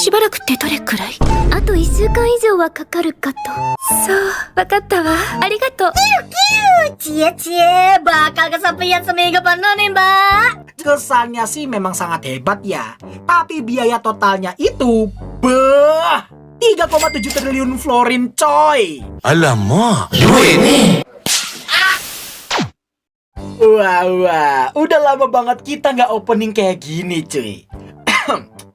しばらくってどれくらい？あと1週間以上はかかるかと。そう、わかったわ。ありがとう。Cie-cie, bakal kesepian seminggu penuh nih, Mbak. Kesannya sih memang sangat hebat ya. Tapi biaya totalnya itu 3,7 triliun florin coy. Alamak, duit nih. Wah, udah lama banget kita nggak opening kayak gini cuy.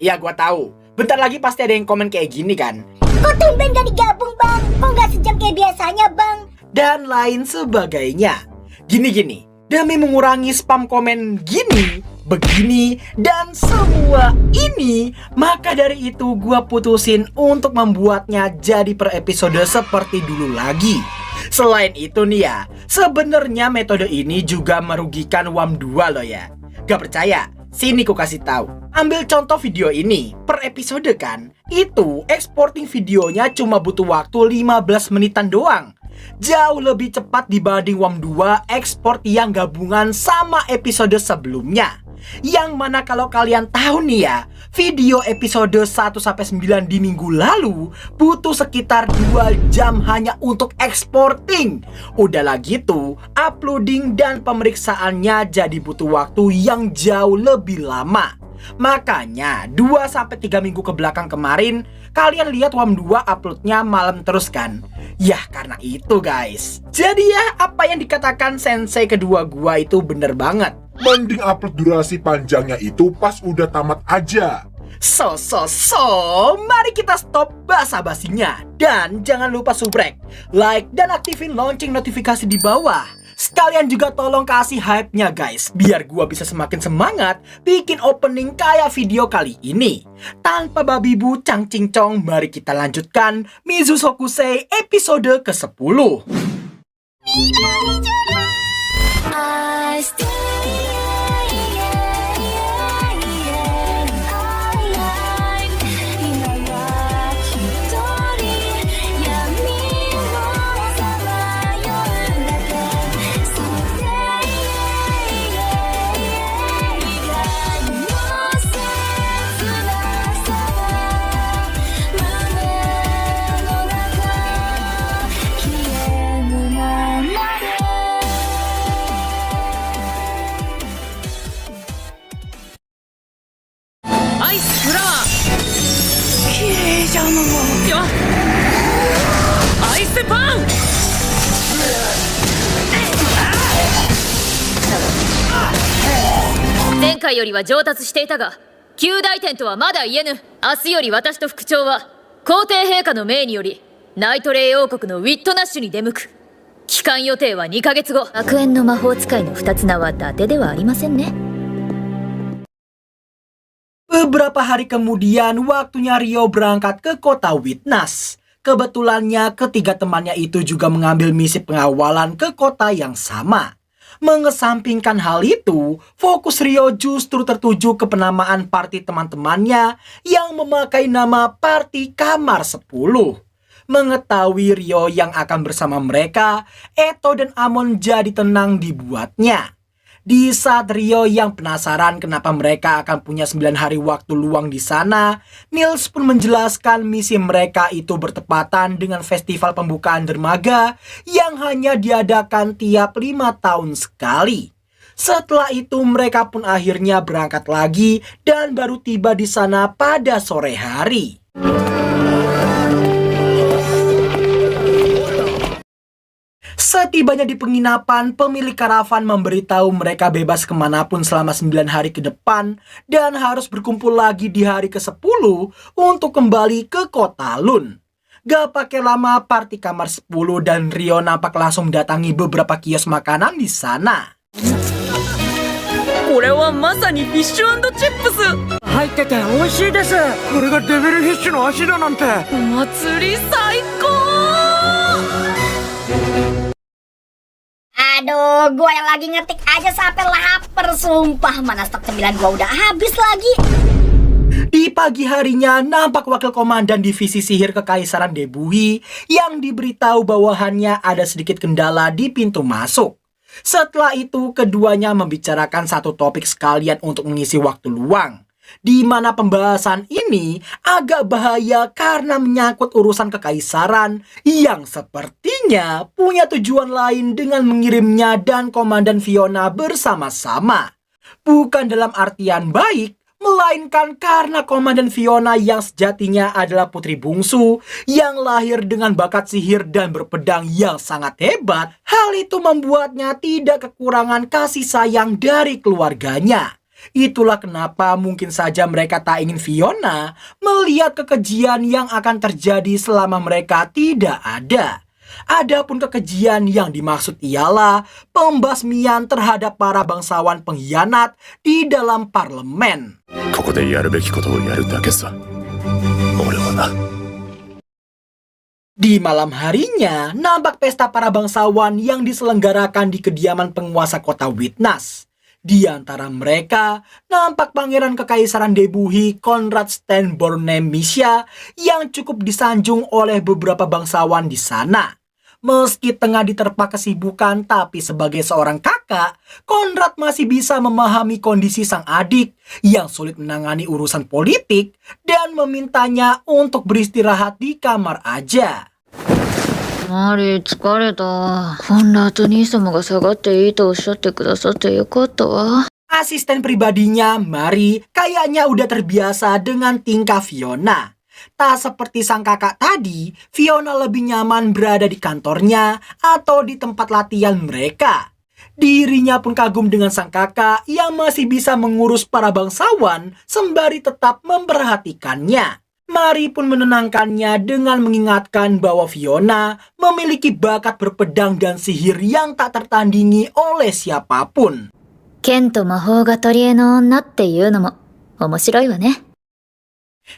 Ya gua tahu, bentar lagi pasti ada yang komen kayak gini kan. Kok tumben gak digabung, Bang? Kok gak sejam kayak biasanya, Bang? Dan lain sebagainya. Gini, demi mengurangi spam komen gini, begini, dan semua ini, maka dari itu gua putusin untuk membuatnya jadi per episode seperti dulu lagi. Selain itu nih ya, sebenarnya metode ini juga merugikan WAM2 loh ya. Gak percaya? Sini ku kasih tahu. Ambil contoh video ini, per episode kan, itu exporting videonya cuma butuh waktu 15 menitan doang. Jauh lebih cepat dibanding WAM2 ekspor yang gabungan sama episode sebelumnya. Yang mana kalau kalian tahu nih ya, video episode 1-9 di minggu lalu butuh sekitar 2 jam hanya untuk exporting. Udahlah gitu, uploading dan pemeriksaannya jadi butuh waktu yang jauh lebih lama. Makanya 2-3 minggu ke belakang kemarin, kalian lihat WAM2 uploadnya malam terus kan? Yah karena itu guys. Jadi ya apa yang dikatakan sensei kedua gua itu bener banget. Mending upload durasi panjangnya itu pas udah tamat aja. So, mari kita stop basa-basinya. Dan jangan lupa subrek, like, dan aktifin lonceng notifikasi di bawah. Sekalian juga tolong kasih hype-nya guys, biar gua bisa semakin semangat bikin opening kayak video kali ini. Tanpa babi bu cang cincong, mari kita lanjutkan Mizu Sokusei episode ke-10.前回よりは上達していたが、及第点とはまだ言えぬ。明日より私と副長は皇帝陛下の命によりナイトレイ王国のウィットナッシュに出向く。帰還予定は2ヶ月後。悪縁の魔法使いの二つ名は伊達ではありませんね。Beberapa hari kemudian waktunya Ryo berangkat ke kota Witness. Kebetulannya ketiga temannya itu juga mengambil misi pengawalan ke kota yang sama. Mengesampingkan hal itu, fokus Ryo justru tertuju ke penamaan party teman-temannya yang memakai nama Party Kamar 10. Mengetahui Ryo yang akan bersama mereka, Eto dan Amon jadi tenang dibuatnya. Di saat Ryo yang penasaran kenapa mereka akan punya 9 hari waktu luang di sana, Nils pun menjelaskan misi mereka itu bertepatan dengan festival pembukaan dermaga yang hanya diadakan tiap 5 tahun sekali. Setelah itu mereka pun akhirnya berangkat lagi dan baru tiba di sana pada sore hari. Setibanya di penginapan, pemilik karavan memberitahu mereka bebas kemanapun selama 9 hari ke depan dan harus berkumpul lagi di hari ke-10 untuk kembali ke kota Lun. Gak pakai lama, Party Kamar 10 dan Ryo nampak langsung mendatangi beberapa kios makanan di sana. これはまさにフィッシュ&チップス。入ってて美味しいです。これがデビルフィッシュの足だなんて。お祭り最高。 Aduh, gue yang lagi ngetik aja sampai lapar. Sumpah, mana stok cemilan gue udah habis lagi. Di pagi harinya nampak wakil komandan divisi sihir Kekaisaran Debui yang diberitahu bawahannya ada sedikit kendala di pintu masuk. Setelah itu keduanya membicarakan satu topik sekalian untuk mengisi waktu luang. di mana pembahasan ini agak bahaya karena menyangkut urusan kekaisaran yang sepertinya punya tujuan lain dengan mengirimnya dan Komandan Fiona bersama-sama. Bukan dalam artian baik, melainkan karena Komandan Fiona yang sejatinya adalah putri bungsu yang lahir dengan bakat sihir dan berpedang yang sangat hebat. Hal itu membuatnya tidak kekurangan kasih sayang dari keluarganya. Itulah kenapa mungkin saja mereka tak ingin Fiona melihat kekejian yang akan terjadi selama mereka tidak ada. Adapun kekejian yang dimaksud ialah pembasmian terhadap para bangsawan pengkhianat di dalam parlemen. Di malam harinya, nampak pesta para bangsawan yang diselenggarakan di kediaman penguasa kota Witness. Di antara mereka, nampak pangeran kekaisaran Debuhi Konrad Stenbornem Misha yang cukup disanjung oleh beberapa bangsawan di sana. Meski tengah diterpa kesibukan, tapi sebagai seorang kakak, Konrad masih bisa memahami kondisi sang adik yang sulit menangani urusan politik dan memintanya untuk beristirahat di kamar aja. マリー疲れた。コンラード兄様が下がっていいとおっしゃってくださってよかったわ。 Asisten pribadinya, Mari, kayaknya udah terbiasa dengan tingkah Fiona. Tak seperti sang kakak tadi, Fiona lebih nyaman berada di kantornya atau di tempat latihan mereka. Dirinya pun kagum dengan sang kakak yang masih bisa mengurus para bangsawan sembari tetap memperhatikannya. Mari pun menenangkannya dengan mengingatkan bahwa Fiona memiliki bakat berpedang dan sihir yang tak tertandingi oleh siapapun. 剣と魔法が取り柄の女っていうのも面白いわね。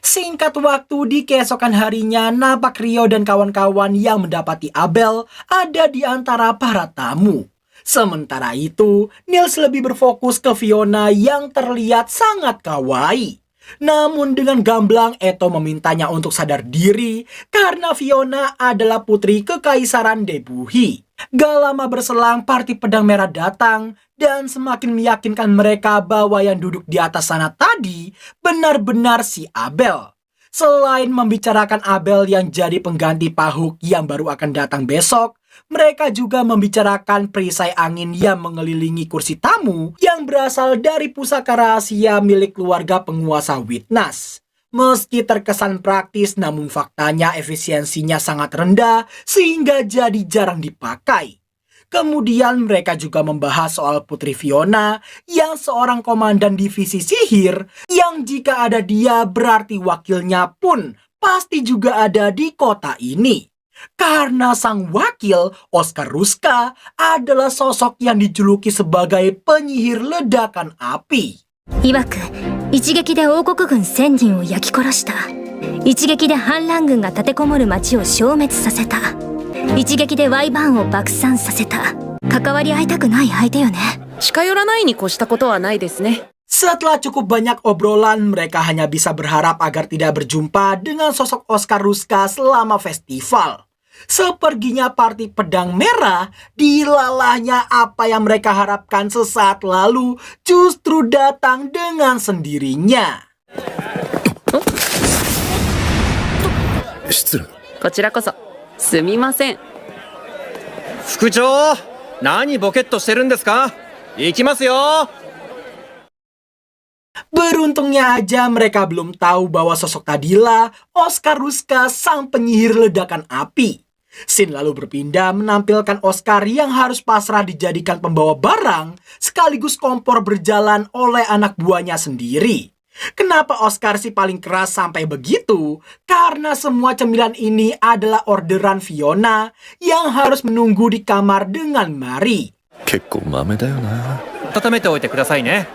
Singkat waktu di keesokan harinya, nampak Rio dan kawan-kawan yang mendapati Abel ada di antara para tamu. Sementara itu, Niels lebih berfokus ke Fiona yang terlihat sangat kawaii. Namun dengan gamblang Eto memintanya untuk sadar diri karena Fiona adalah putri kekaisaran Debuhi. Gak lama berselang, parti pedang merah datang dan semakin meyakinkan mereka bahwa yang duduk di atas sana tadi benar-benar si Abel. Selain membicarakan Abel yang jadi pengganti Pahuk yang baru akan datang besok, mereka juga membicarakan perisai angin yang mengelilingi kursi tamu yang berasal dari pusaka rahasia milik keluarga penguasa Witness. Meski terkesan praktis, namun faktanya efisiensinya sangat rendah sehingga jadi jarang dipakai. Kemudian mereka juga membahas soal Putri Fiona yang seorang komandan divisi sihir yang jika ada dia berarti wakilnya pun pasti juga ada di kota ini. Karena sang wakil, Oscar Ruska, adalah sosok yang dijuluki sebagai penyihir ledakan api. 曰く一撃で王国軍1000人を焼き殺した。一撃で反乱軍が立てこもる町を消滅させた。一撃でワイバーンを爆散させた。関わり合いたくない相手よね。近寄らないに越したことはないですね。 Setelah cukup banyak obrolan, mereka hanya bisa berharap agar tidak berjumpa dengan sosok Oscar Ruska selama festival. Seperginya parti pedang merah, dilalahnya apa yang mereka harapkan sesaat lalu justru datang dengan sendirinya. こちらこそすみません。副長、何ボケっとしてるんですか？行きますよ。 Beruntungnya aja mereka belum tahu bahwa sosok tadilah Oscar Ruska, sang penyihir ledakan api. Scene lalu berpindah menampilkan Oscar yang harus pasrah dijadikan pembawa barang sekaligus kompor berjalan oleh anak buahnya sendiri. Kenapa Oscar sih paling keras sampai begitu? Karena semua cemilan ini adalah orderan Fiona yang harus menunggu di kamar dengan Mari. 結構豆だよな。温めておいてくださいね。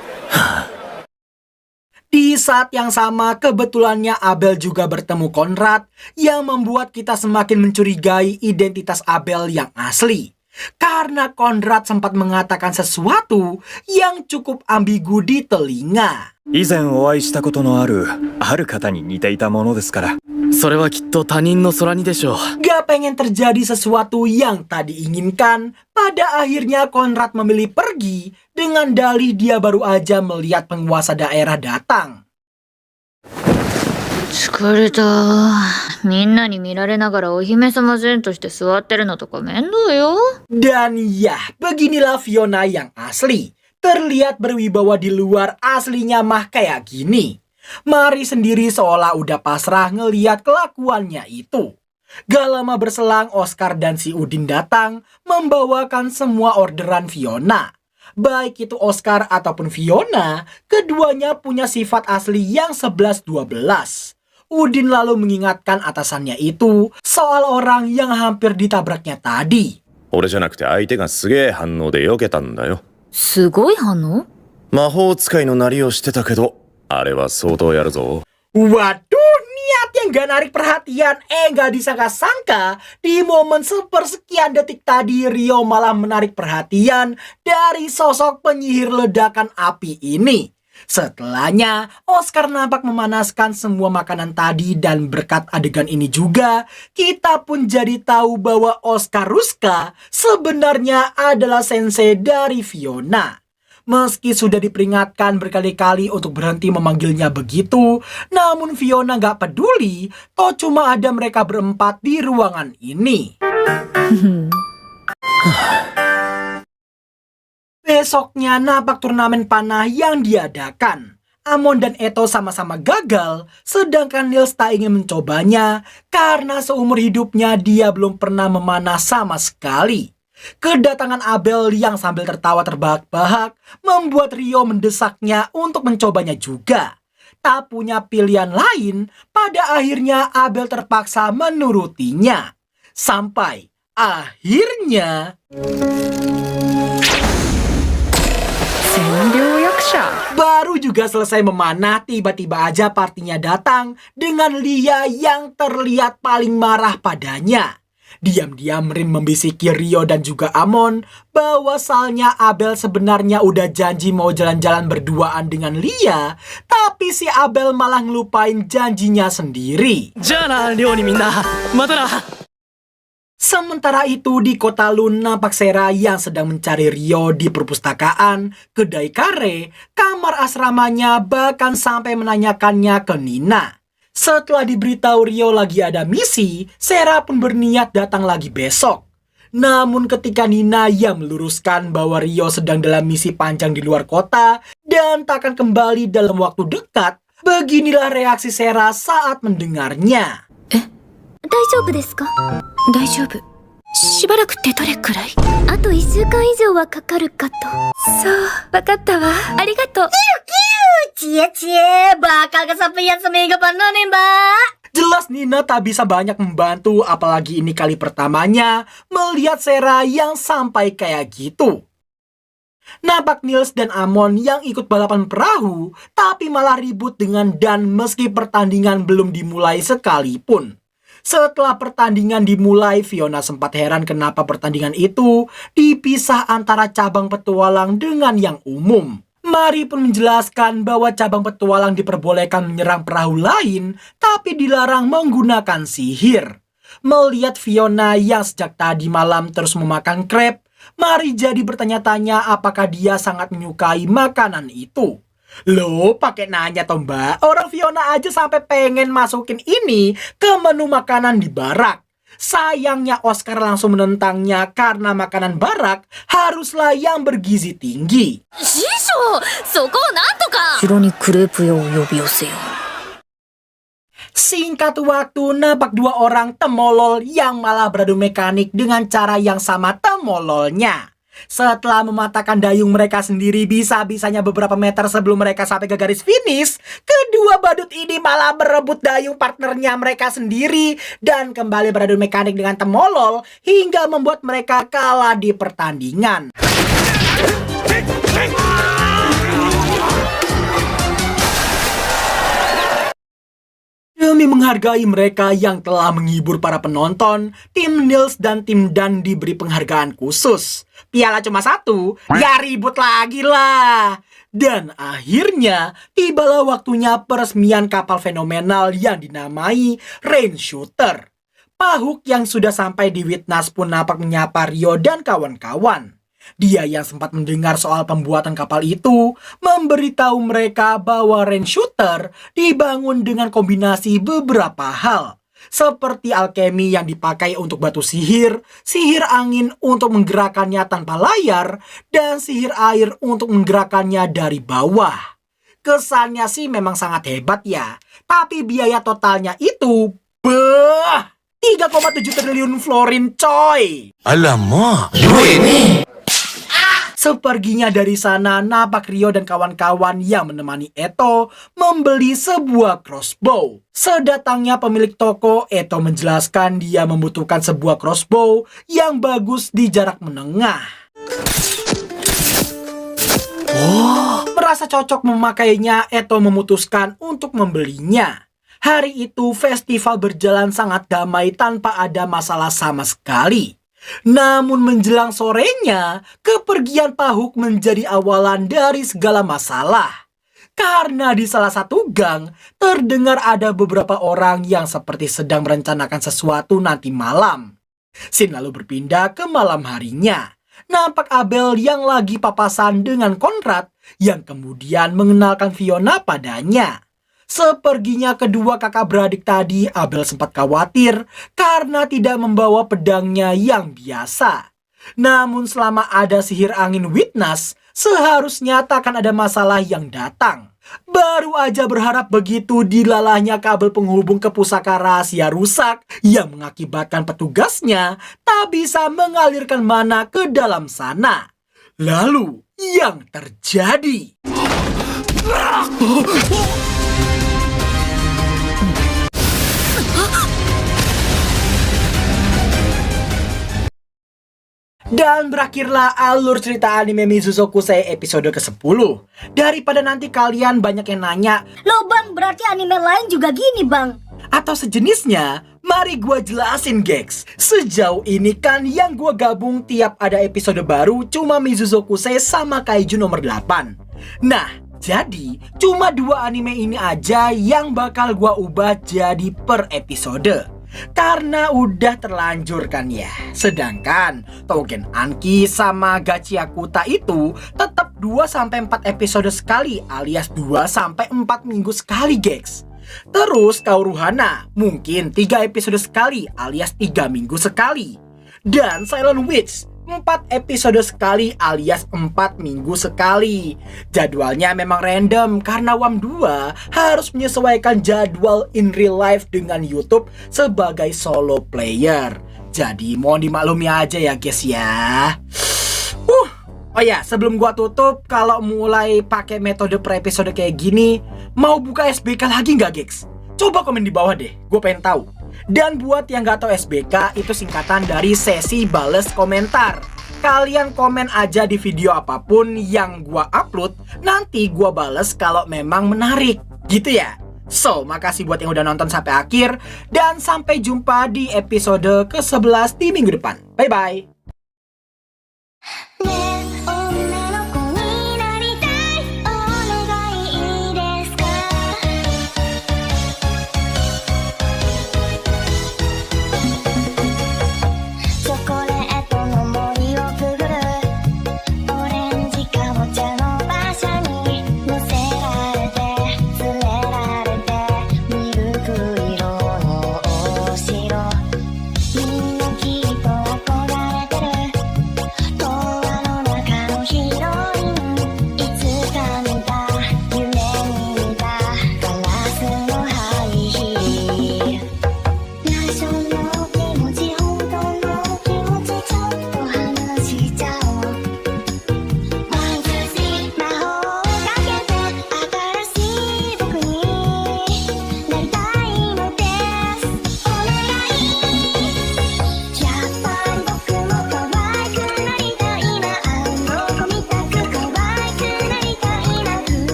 Di saat yang sama, kebetulannya Abel juga bertemu Konrad yang membuat kita semakin mencurigai identitas Abel yang asli. Karena Konrad sempat mengatakan sesuatu yang cukup ambigu di telinga. 以前お会いしたことのある方に似ていたものですから。それはきっと他人の空似でしょう。 Gak pengen terjadi sesuatu yang tak diinginkan, pada akhirnya Konrad memilih pergi dengan dalih dia baru aja melihat penguasa daerah datang. 疲れた。みんなに見られながらお姫様前として座ってるのとか面倒よ。 Dan ya, beginilah Fiona yang asli. Terlihat berwibawa di luar, aslinya mah kayak gini. Mari sendiri seolah udah pasrah ngeliat kelakuannya itu. Gak lama berselang, Oscar dan si Udin datang membawakan semua orderan Fiona. Baik itu Oscar ataupun Fiona, keduanya punya sifat asli yang 11-12. Udin lalu mengingatkan atasannya itu soal orang yang hampir ditabraknya tadi. 俺じゃなくて相手がすげえ反応で避けたんだよ。すごい反応？魔法使いのなりをしてたけど、あれは相当やるぞ。 Waduh, niat yang gak narik perhatian, gak disangka-sangka. Di momen sepersekian detik tadi, Rio malah menarik perhatian dari sosok penyihir ledakan api ini. Setelahnya, Oscar nampak memanaskan semua makanan tadi dan berkat adegan ini juga, kita pun jadi tahu bahwa Oscar Ruska sebenarnya adalah sensei dari Fiona. Meski sudah diperingatkan berkali-kali untuk berhenti memanggilnya begitu, namun Fiona gak peduli, toh cuma ada mereka berempat di ruangan ini. Besoknya nampak turnamen panah yang diadakan. Amon dan Eto sama-sama gagal, sedangkan Niels tak ingin mencobanya karena seumur hidupnya dia belum pernah memanah sama sekali. Kedatangan Abel yang sambil tertawa terbahak-bahak membuat Rio mendesaknya untuk mencobanya juga. Tak punya pilihan lain, pada akhirnya Abel terpaksa menurutinya. Sampai akhirnya... Baru juga selesai memanah, tiba-tiba aja partinya datang dengan Lia yang terlihat paling marah padanya. Diam-diam Rin membisiki Rio dan juga Amon bahwasalnya Abel sebenarnya udah janji mau jalan-jalan berduaan dengan Lia, tapi si Abel malah ngelupain janjinya sendiri. Jana, Rio ni minna. Mata na. Sementara itu di kota Lun nampak Sera yang sedang mencari Rio di perpustakaan, kedai kare, kamar asramanya, bahkan sampai menanyakannya ke Nina. Setelah diberitahu Rio lagi ada misi, Sera pun berniat datang lagi besok. Namun ketika Nina yang meluruskan bahwa Rio sedang dalam misi panjang di luar kota dan takkan kembali dalam waktu dekat, beginilah reaksi Sera saat mendengarnya. 大丈夫ですか？大丈夫。しばらくってどれくらい？あと1週間以上はかかるかと。そう、わかったわ。ありがとう。 Cie-cie, bakal kesepian seminggu penuh nih, Mbak. Jelas Nina tak bisa banyak membantu, apalagi ini kali pertamanya melihat Sera yang sampai kayak gitu. Nampak Niels dan Amon yang ikut balapan perahu, tapi malah ribut dengan Dan meski pertandingan belum dimulai sekalipun. Setelah pertandingan dimulai, Fiona sempat heran kenapa pertandingan itu dipisah antara cabang petualang dengan yang umum. Mari pun menjelaskan bahwa cabang petualang diperbolehkan menyerang perahu lain, tapi dilarang menggunakan sihir. Melihat Fiona yang sejak tadi malam terus memakan krep, Mari jadi bertanya-tanya apakah dia sangat menyukai makanan itu. Loh, pakai nanya toh mbak, orang Fiona aja sampai pengen masukin ini ke menu makanan di barak. Sayangnya Oscar langsung menentangnya karena makanan barak haruslah yang bergizi tinggi. Shisho, soko nantoka. Singkat waktu, nampak dua orang temolol yang malah beradu mekanik dengan cara yang sama temololnya. Setelah mematahkan dayung mereka sendiri bisa-bisanya beberapa meter sebelum mereka sampai ke garis finish, kedua badut ini malah berebut dayung partnernya mereka sendiri dan kembali beradu mekanik dengan temolol hingga membuat mereka kalah di pertandingan. Demi menghargai mereka yang telah menghibur para penonton, tim Niels dan tim Dan diberi penghargaan khusus. Piala cuma satu, ya ribut lagi lah. Dan akhirnya, tibalah waktunya peresmian kapal fenomenal yang dinamai Rain Shooter. Pahuk yang sudah sampai di Witness pun nampak menyapa Rio dan kawan-kawan. Dia yang sempat mendengar soal pembuatan kapal itu memberitahu mereka bahwa rain shooter dibangun dengan kombinasi beberapa hal, seperti alkemi yang dipakai untuk batu sihir, sihir angin untuk menggerakkannya tanpa layar, dan sihir air untuk menggerakkannya dari bawah. Kesannya sih memang sangat hebat ya, tapi biaya totalnya itu 3,7 triliun florin coy. Alamak, Seperginya dari sana, napak Rio dan kawan-kawan yang menemani Eto membeli sebuah crossbow. Sedatangnya pemilik toko, Eto menjelaskan dia membutuhkan sebuah crossbow yang bagus di jarak menengah. Merasa cocok memakainya, Eto memutuskan untuk membelinya. Hari itu festival berjalan sangat damai tanpa ada masalah sama sekali. Namun menjelang sorenya, kepergian Pahuk menjadi awalan dari segala masalah. Karena di salah satu gang, terdengar ada beberapa orang yang seperti sedang merencanakan sesuatu nanti malam. Scene lalu berpindah ke malam harinya. Nampak Abel yang lagi papasan dengan Konrad, yang kemudian mengenalkan Fiona padanya. Seperginya kedua kakak beradik tadi, Abel sempat khawatir karena tidak membawa pedangnya yang biasa. Namun selama ada sihir angin Witness, seharusnya takkan ada masalah yang datang. Baru aja berharap begitu, dilalahnya kabel penghubung ke pusaka rahasia rusak yang mengakibatkan petugasnya tak bisa mengalirkan mana ke dalam sana. Lalu yang terjadi... Dan berakhirlah alur cerita anime Mizusoku Kusei episode ke-10. Daripada nanti kalian banyak yang nanya, Loh bang, berarti anime lain juga gini bang? atau sejenisnya, mari gua jelasin gengs. Sejauh ini kan yang gua gabung tiap ada episode baru cuma Mizusoku Kusei sama Kaiju nomor 8. Nah, jadi cuma 2 anime ini aja yang bakal gua ubah jadi per episode. Karena udah terlanjur kan ya. Sedangkan Tougen Anki sama Gachiakuta itu tetap 2-4 episode sekali, alias 2-4 minggu sekali gengs. Terus Kauruhana mungkin 3 episode sekali, alias 3 minggu sekali. Dan Silent Witch 4 episode sekali alias 4 minggu sekali. Jadwalnya memang random karena WAM2 harus menyesuaikan jadwal in real life dengan YouTube sebagai solo player. Jadi mohon dimaklumi aja ya guys ya. Oh ya, sebelum gua tutup, kalau mulai pakai metode per episode kayak gini, mau buka SBK lagi nggak guys? Coba komen di bawah deh, gue pengen tahu. Dan buat yang gak tahu SBK, itu singkatan dari sesi bales komentar. Kalian komen aja di video apapun yang gua upload, nanti gua bales kalau memang menarik. Gitu ya? So, makasih buat yang udah nonton sampai akhir, dan sampai jumpa di episode ke-11 di minggu depan. Bye-bye!